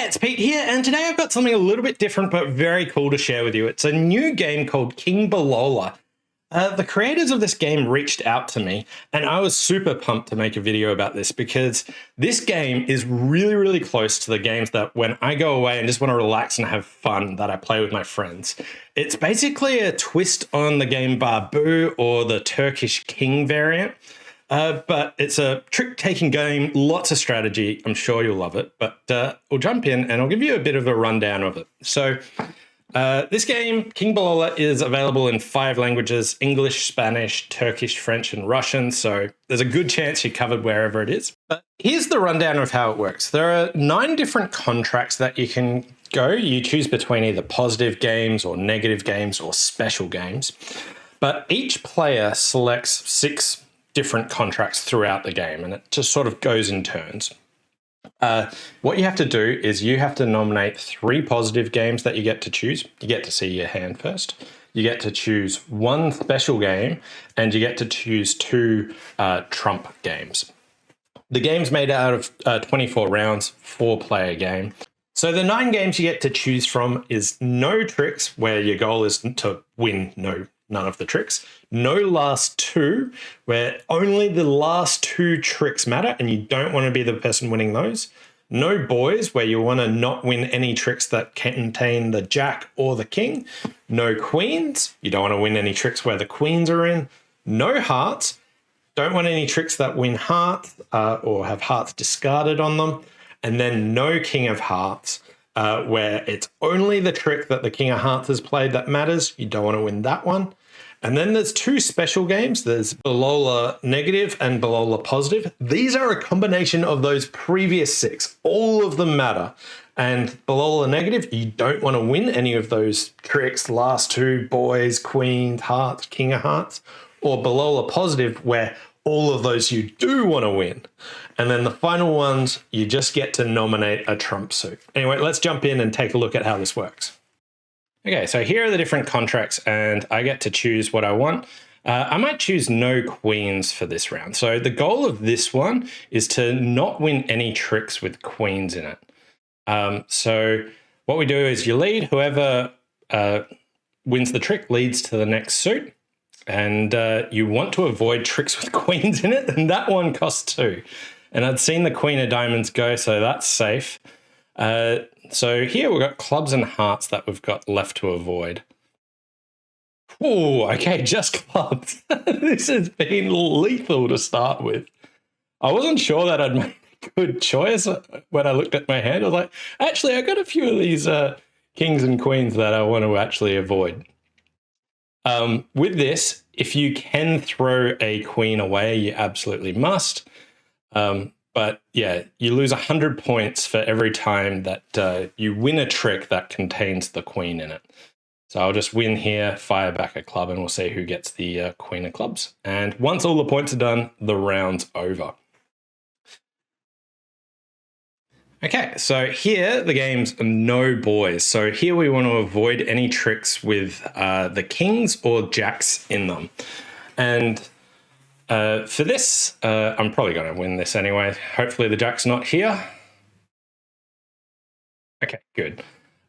Hey, it's Pete here, and today I've got something a little bit different but very cool to share with you. It's a new game called King Bolola. The creators of this game reached out to me, and I was super pumped to make a video about this because this game is really, really close to the games that when I go away and just want to relax and have fun that I play with my friends. It's basically a twist on the game Barbu or the Turkish King variant. But it's a trick-taking game, lots of strategy. I'm sure you'll love it. But we'll jump in and I'll give you a bit of a rundown of it. So this game, King Bolola, is available in 5 languages: English, Spanish, Turkish, French, and Russian. So there's a good chance you're covered wherever it is. But here's the rundown of how it works. There are 9 different contracts that you can go. You choose between either positive games or negative games or special games. But each player selects 6 different contracts throughout the game, and it just sort of goes in turns. What you have to do is you have to nominate 3 positive games that you get to choose. You get to see your hand first. You get to choose 1 special game, and you get to choose 2 trump games. The game's made out of 24 rounds, 4-player game. So the 9 games you get to choose from is no tricks, where your goal is to win none of the tricks. No last 2, where only the last 2 tricks matter and you don't want to be the person winning those. No boys, where you want to not win any tricks that contain the jack or the king. No queens, you don't want to win any tricks where the queens are in. No hearts, don't want any tricks that win hearts or have hearts discarded on them. And then no king of hearts, where it's only the trick that the king of hearts has played that matters. You don't want to win that one. And then there's 2 special games. There's Bolola Negative and Bolola Positive. These are a combination of those previous 6. All of them matter. And Bolola Negative, you don't want to win any of those tricks, last 2, boys, queens, hearts, king of hearts. Or Bolola Positive, where all of those you do want to win. And then the final ones, you just get to nominate a trump suit. Anyway, let's jump in and take a look at how this works. Okay, so here are the different contracts, and I get to choose what I want. I might choose no queens for this round. So the goal of this one is to not win any tricks with queens in it. So what we do is you lead. Whoever wins the trick leads to the next suit. And you want to avoid tricks with queens in it, and that one costs 2. And I'd seen the queen of diamonds go, so that's safe. So here we've got clubs and hearts that we've got left to avoid. Oh, okay, just clubs. This has been lethal to start with. I wasn't sure that I'd made a good choice when I looked at my hand. I was like, actually, I got a few of these kings and queens that I want to actually avoid. With this, if you can throw a queen away, you absolutely must. But yeah, you lose 100 points for every time that you win a trick that contains the queen in it. So I'll just win here, fire back a club, and we'll see who gets the queen of clubs. And once all the points are done, the round's over. Okay, so here the game's no boys. So here we want to avoid any tricks with the kings or jacks in them. And for this, I'm probably going to win this anyway. Hopefully the jack's not here. Okay, good.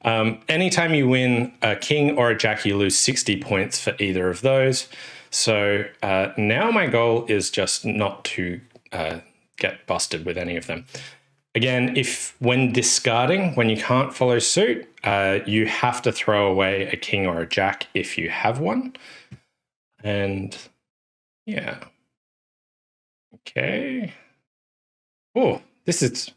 Anytime you win a king or a jack, you lose 60 points for either of those. So now my goal is just not to get busted with any of them. Again, when discarding, when you can't follow suit, you have to throw away a king or a jack if you have one. And yeah. Okay. Oh, this is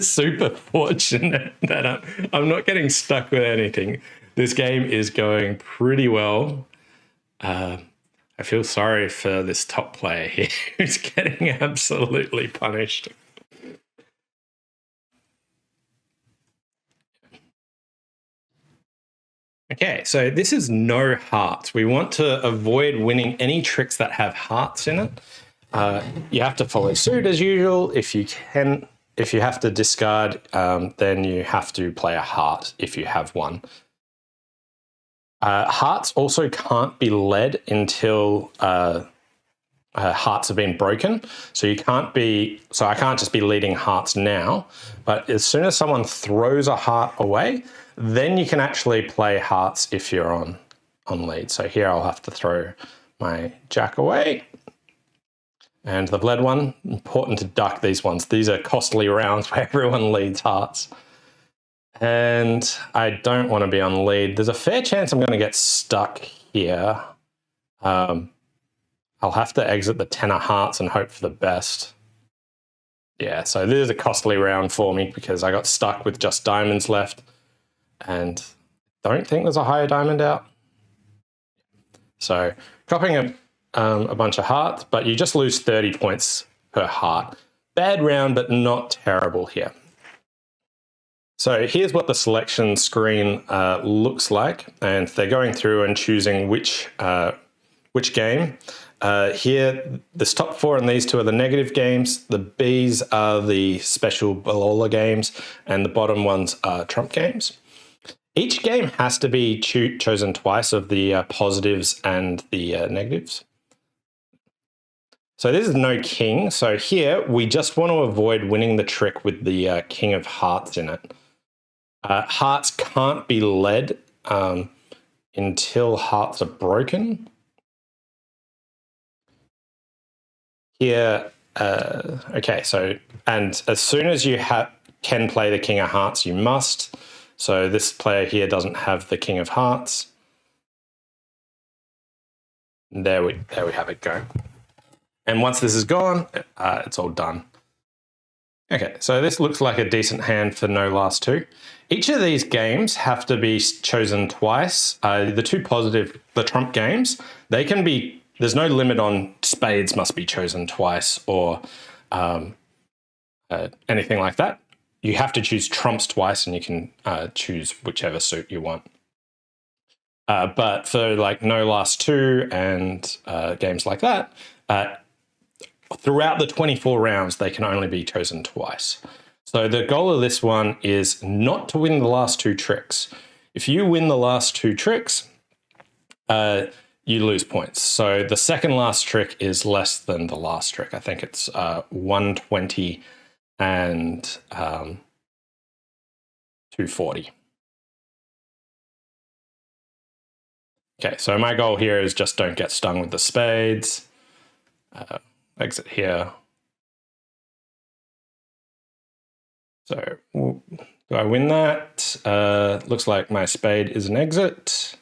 super fortunate that I'm not getting stuck with anything. This game is going pretty well. I feel sorry for this top player here who's getting absolutely punished. Okay, so this is no hearts. We want to avoid winning any tricks that have hearts in it. You have to follow suit as usual. If you have to discard, then you have to play a heart if you have one. Hearts also can't be led until hearts have been broken. So I can't just be leading hearts now, but as soon as someone throws a heart away, then you can actually play hearts if you're on lead. So here I'll have to throw my jack away. And the bled one, important to duck these ones. These are costly rounds where everyone leads hearts. And I don't want to be on lead. There's a fair chance I'm going to get stuck here. I'll have to exit the 10 of hearts and hope for the best. Yeah, so this is a costly round for me because I got stuck with just diamonds left and don't think there's a higher diamond out. So copping a bunch of hearts, but you just lose 30 points per heart. Bad round, but not terrible here. So here's what the selection screen looks like, and they're going through and choosing which game. Here, this top 4 and these 2 are the negative games. The Bs are the special Bolola games, and the bottom ones are trump games. Each game has to be chosen twice of the positives and the negatives. So this is no king. So here, we just want to avoid winning the trick with the king of hearts in it. Hearts can't be led until hearts are broken. Here, okay, so, and as soon as you can play the king of hearts, you must. So this player here doesn't have the king of hearts. There we have it go. And once this is gone, it's all done. Okay, so this looks like a decent hand for no last 2. Each of these games have to be chosen twice. The 2 positive, the trump games, they can be, there's no limit on spades must be chosen twice or anything like that. You have to choose trumps twice and you can choose whichever suit you want. But for like no last 2 and games like that, throughout the 24 rounds, they can only be chosen twice. So the goal of this one is not to win the last 2 tricks. If you win the last 2 tricks, you lose points. So the second last trick is less than the last trick. I think it's 120 and 240. Okay, so my goal here is just don't get stung with the spades. Exit here. So do I win that? Looks like my spade is an exit.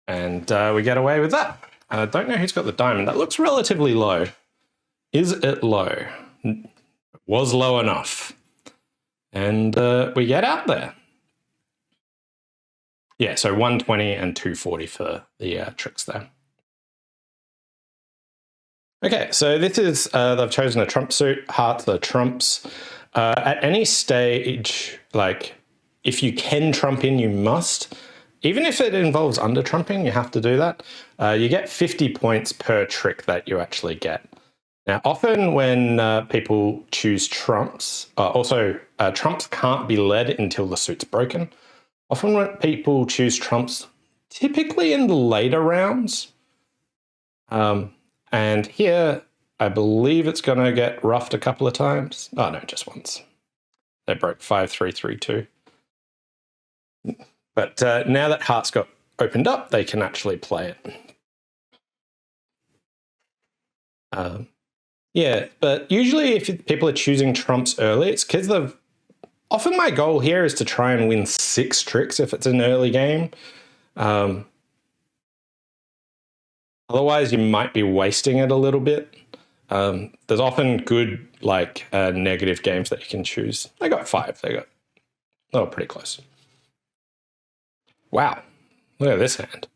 And we get away with that. I don't know who's got the diamond. That looks relatively low. Is it low? It was low enough. And we get out there. Yeah, so 120 and 240 for the tricks there. Okay, so this is, they've chosen a trump suit, hearts are trumps. At any stage, like, if you can trump in, you must. Even if it involves under trumping, you have to do that. You get 50 points per trick that you actually get. Now, often when people choose trumps, trumps can't be led until the suit's broken. Often when people choose trumps, typically in the later rounds, and here, I believe it's going to get roughed a couple of times. Oh, no, just once. They broke 5, 3, 3, 2. But now that hearts got opened up, they can actually play it. Yeah, but usually if people are choosing trumps early, it's because they've... Often my goal here is to try and win 6 tricks if it's an early game. Otherwise, you might be wasting it a little bit. There's often good, like, negative games that you can choose. They got 5. They were pretty close. Wow. Look at this hand.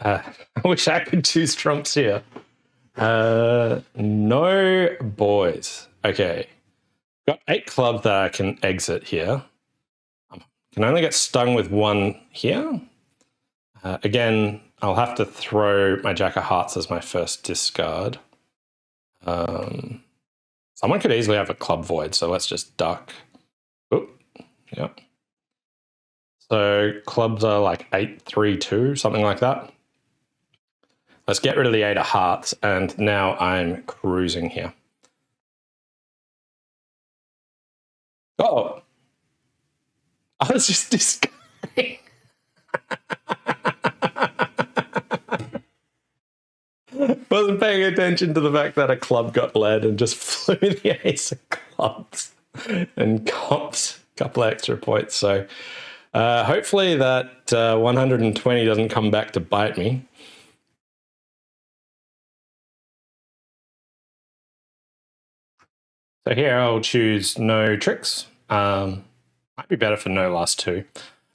I wish I could choose trumps here. No boys. Okay. Got 8 clubs that I can exit here. Can only get stung with 1 here. Again, I'll have to throw my jack of hearts as my first discard. Someone could easily have a club void, so let's just duck. Oop, yeah. So clubs are like 8, 3, 2, something like that. Let's get rid of the 8 of hearts, and now I'm cruising here. Oh, I was just discarding. Wasn't paying attention to the fact that a club got led and just flew the ace of clubs and cops a couple of extra points. So hopefully that 120 doesn't come back to bite me. So here I'll choose no tricks. Might be better for no last 2.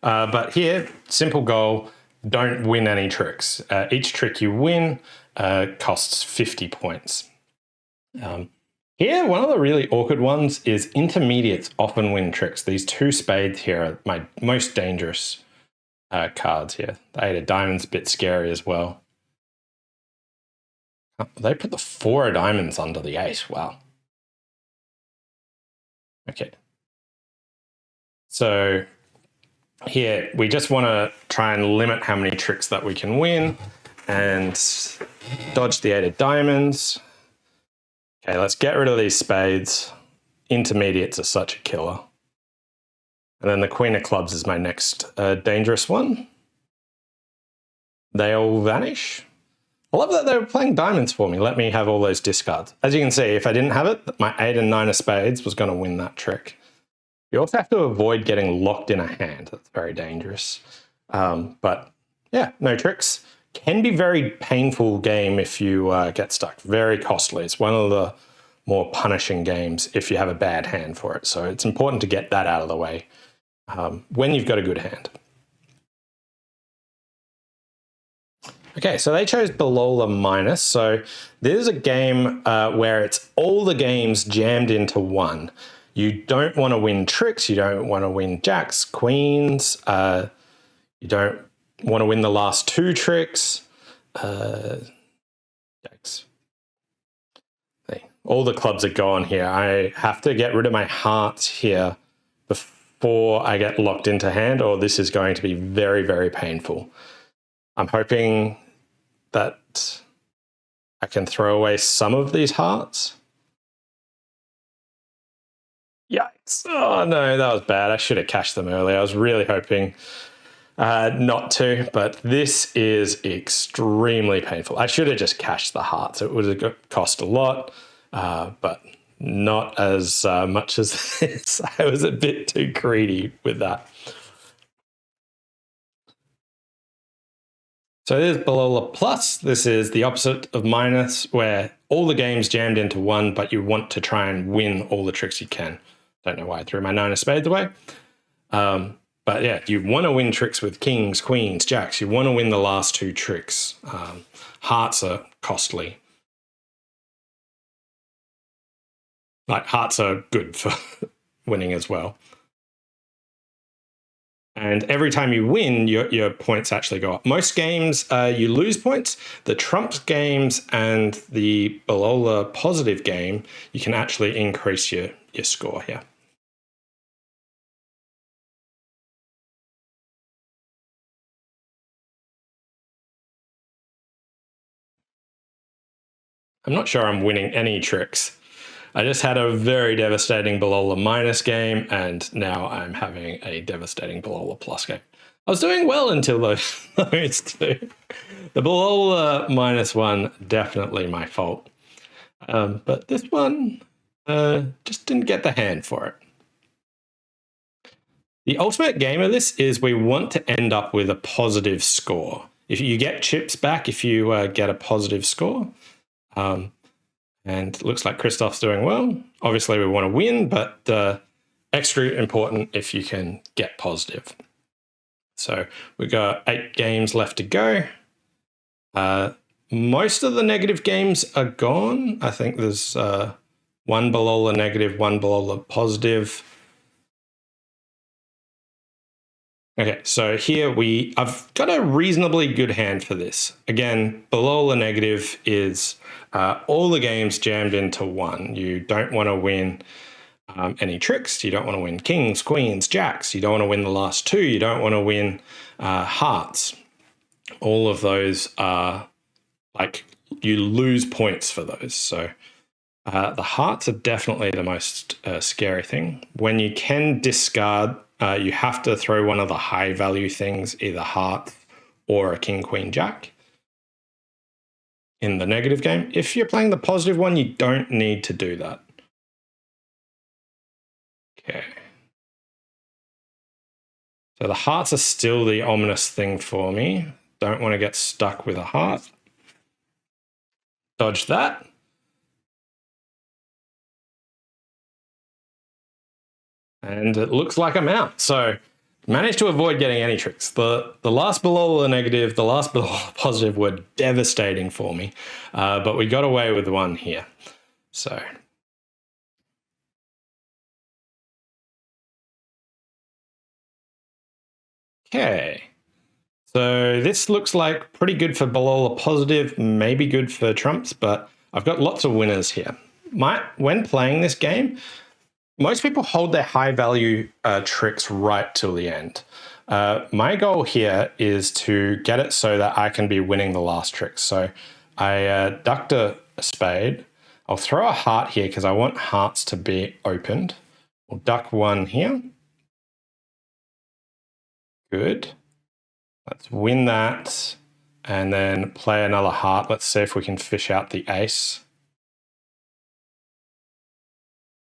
But here, simple goal, don't win any tricks. Each trick you win costs 50 points. Here, one of the really awkward ones is intermediates often win tricks. These 2 spades here are my most dangerous cards here. The 8 of diamonds, a bit scary as well. They put the 4 of diamonds under the 8. Wow. Okay. So here, we just want to try and limit how many tricks that we can win and dodge the 8 of diamonds. Okay, let's get rid of these spades. Intermediates are such a killer. And then the queen of clubs is my next dangerous one. They all vanish. I love that they were playing diamonds for me. Let me have all those discards. As you can see, if I didn't have it, my 8 and 9 of spades was going to win that trick. You also have to avoid getting locked in a hand. That's very dangerous. But yeah, no tricks. Can be very painful game if you get stuck. Very costly. It's one of the more punishing games if you have a bad hand for it. So it's important to get that out of the way when you've got a good hand. Okay, so they chose Bolola minus. So this is a game where it's all the games jammed into one. You don't want to win tricks. You don't want to win jacks, queens. You don't want to win the last 2 tricks. Jacks. All the clubs are gone here. I have to get rid of my hearts here before I get locked into hand, or this is going to be very, very painful. I'm hoping that I can throw away some of these hearts. Yikes. Oh no, that was bad. I should have cashed them earlier. I was really hoping not to, but this is extremely painful. I should have just cashed the hearts. It would have cost a lot, but not as much as this. I was a bit too greedy with that. So this is Bolola plus. This is the opposite of minus, where all the games jammed into one, but you want to try and win all the tricks you can. Don't know why I threw my 9 of spades away. But yeah, you want to win tricks with kings, queens, jacks. You want to win the last 2 tricks. Hearts are costly. Like, hearts are good for winning as well. And every time you win, your points actually go up. Most games, you lose points. The trumps games and the Bolola positive game, you can actually increase your score here. I'm not sure I'm winning any tricks. I just had a very devastating Bolola minus game, and now I'm having a devastating Bolola plus game. I was doing well until those 2. The Bolola minus one, definitely my fault. But this one, just didn't get the hand for it. The ultimate game of this is we want to end up with a positive score. If you get chips back, if you get a positive score, and it looks like Christoph's doing well. Obviously, we want to win, but extra important if you can get positive. So we've got 8 games left to go. Most of the negative games are gone. I think there's 1 Bolola negative, 1 Bolola positive. Okay, so here I've got a reasonably good hand for this. Again, Bolola negative is all the games jammed into one. You don't want to win any tricks. You don't want to win kings, queens, jacks. You don't want to win the last 2. You don't want to win hearts. All of those are like you lose points for those. So the hearts are definitely the most scary thing. When you can discard, you have to throw one of the high value things, either hearts or a king, queen, jack in the negative game. If you're playing the positive one, you don't need to do that. Okay. So the hearts are still the ominous thing for me. Don't want to get stuck with a heart. Dodge that. And it looks like I'm out. So managed to avoid getting any tricks. The last Bolola negative, the last Bolola positive were devastating for me. But we got away with one here. So okay. So this looks like pretty good for Bolola positive, maybe good for trumps, but I've got lots of winners here. When playing this game, most people hold their high value tricks right till the end. My goal here is to get it so that I can be winning the last trick. So I ducked a spade. I'll throw a heart here because I want hearts to be opened. We'll duck one here. Good. Let's win that and then play another heart. Let's see if we can fish out the ace.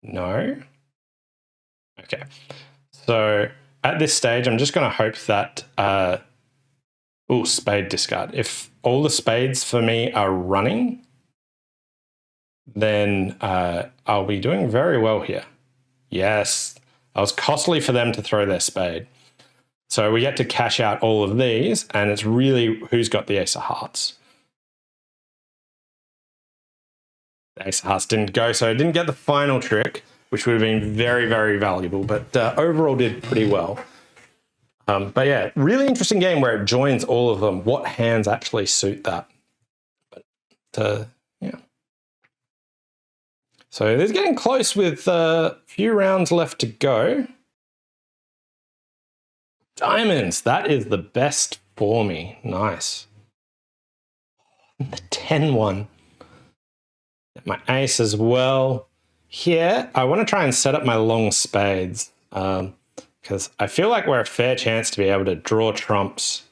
No. Okay. So at this stage, I'm just going to hope that, spade discard. If all the spades for me are running, then I'll be doing very well here. Yes, it was costly for them to throw their spade. So we get to cash out all of these, and it's really who's got the ace of hearts. The ace of hearts didn't go, so I didn't get the final trick, which would have been very, very valuable, but overall did pretty well. But yeah, really interesting game where it joins all of them. What hands actually suit that? But yeah. So it's getting close with a few rounds left to go. Diamonds, that is the best for me. Nice. The 10-1. My ace as well. Here, I want to try and set up my long spades because I feel like we're a fair chance to be able to draw trumps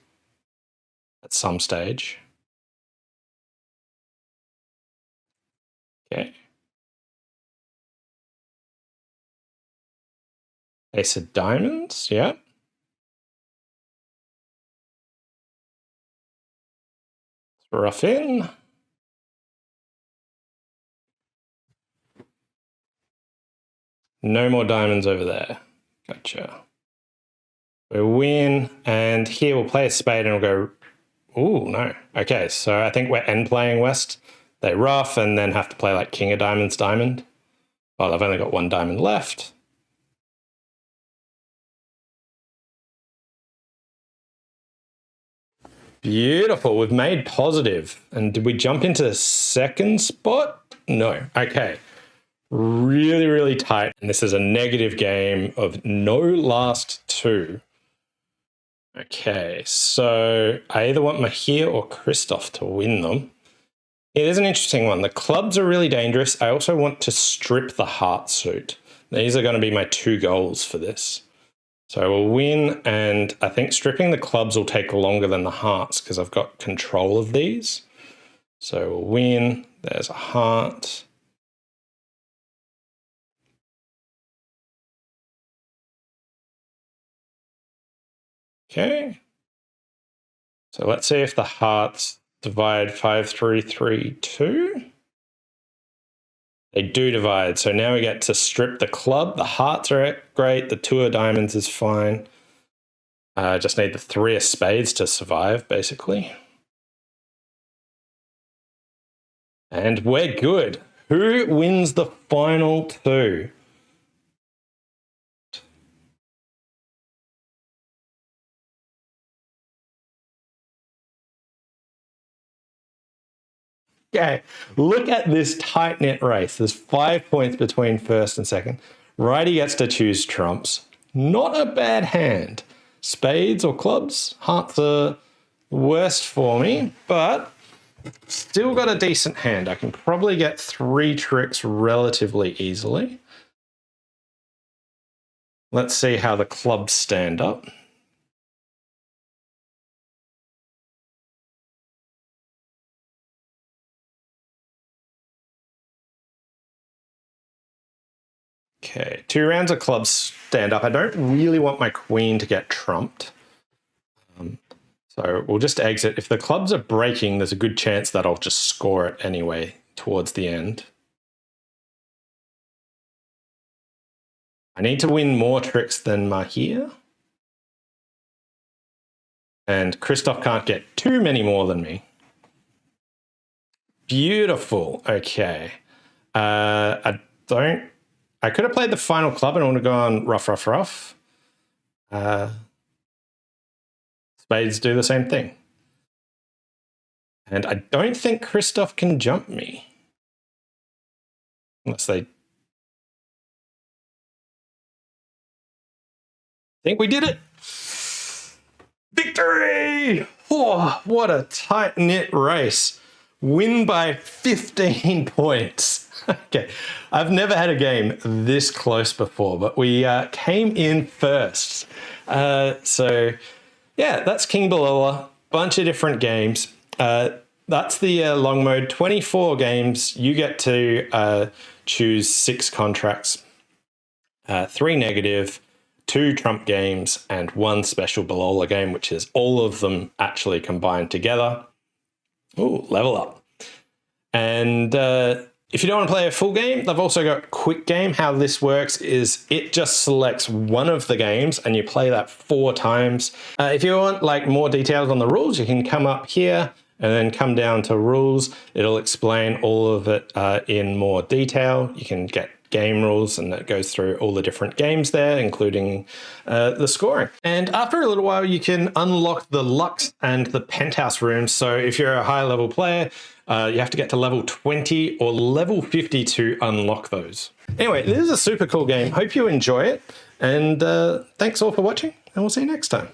at some stage. Okay. Ace of diamonds, yeah. Rough in. No more diamonds over there. Gotcha. We win, and here we'll play a spade and we'll go, ooh, no. Okay, so I think we're end playing west. They rough and then have to play like king of diamonds, diamond. Well, I've only got one diamond left. Beautiful, we've made positive. And did we jump into second spot? No, okay. Really, really tight. And this is a negative game of no last two. Okay, so I either want Mahir or Christoph to win them. It is an interesting one. The clubs are really dangerous. I also want to strip the heart suit. These are going to be my two goals for this. So we'll win, and I think stripping the clubs will take longer than the hearts because I've got control of these. So we'll win. There's a heart. Okay. So let's see if the hearts divide 5, 3, 3, 2. They do divide. So now we get to strip the club. The hearts are great. The two of diamonds is fine. Just need the three of spades to survive, basically. And we're good. Who wins the final two? Okay, look at this tight-knit race. There's 5 points between first and second. Righty gets to choose trumps. Not a bad hand. Spades or clubs? Hearts are worst for me, but Still got a decent hand. I can probably get 3 tricks relatively easily. Let's see how the clubs stand up. Okay, 2 rounds of clubs stand up. I don't really want my queen to get trumped. So we'll just exit. If the clubs are breaking, there's a good chance that I'll just score it anyway towards the end. I need to win more tricks than Mahir. And Christoph can't get too many more than me. Beautiful. Okay. I could have played the final club and I would have gone rough, rough, rough. Spades do the same thing. And I don't think Christoph can jump me. Unless they... I think we did it. Victory! Oh, what a tight-knit race. Win by 15 points. Okay, I've never had a game this close before, but we came in first. So, yeah, that's King Bolola. Bunch of different games. That's the long mode. 24 games. You get to choose 6 contracts, 3 negative, 2 trump games, and 1 special Bolola game, which is all of them actually combined together. Ooh, level up. And if you don't want to play a full game, they've also got quick game. How this works is it just selects one of the games and you play that 4 times. If you want like more details on the rules, you can come up here and then come down to rules. It'll explain all of it in more detail. You can get game rules and that goes through all the different games there, including the scoring. And after a little while, you can unlock the Lux and the Penthouse rooms. So if you're a high level player, you have to get to level 20 or level 50 to unlock those. Anyway, this is a super cool game. Hope you enjoy it. And thanks all for watching, and we'll see you next time.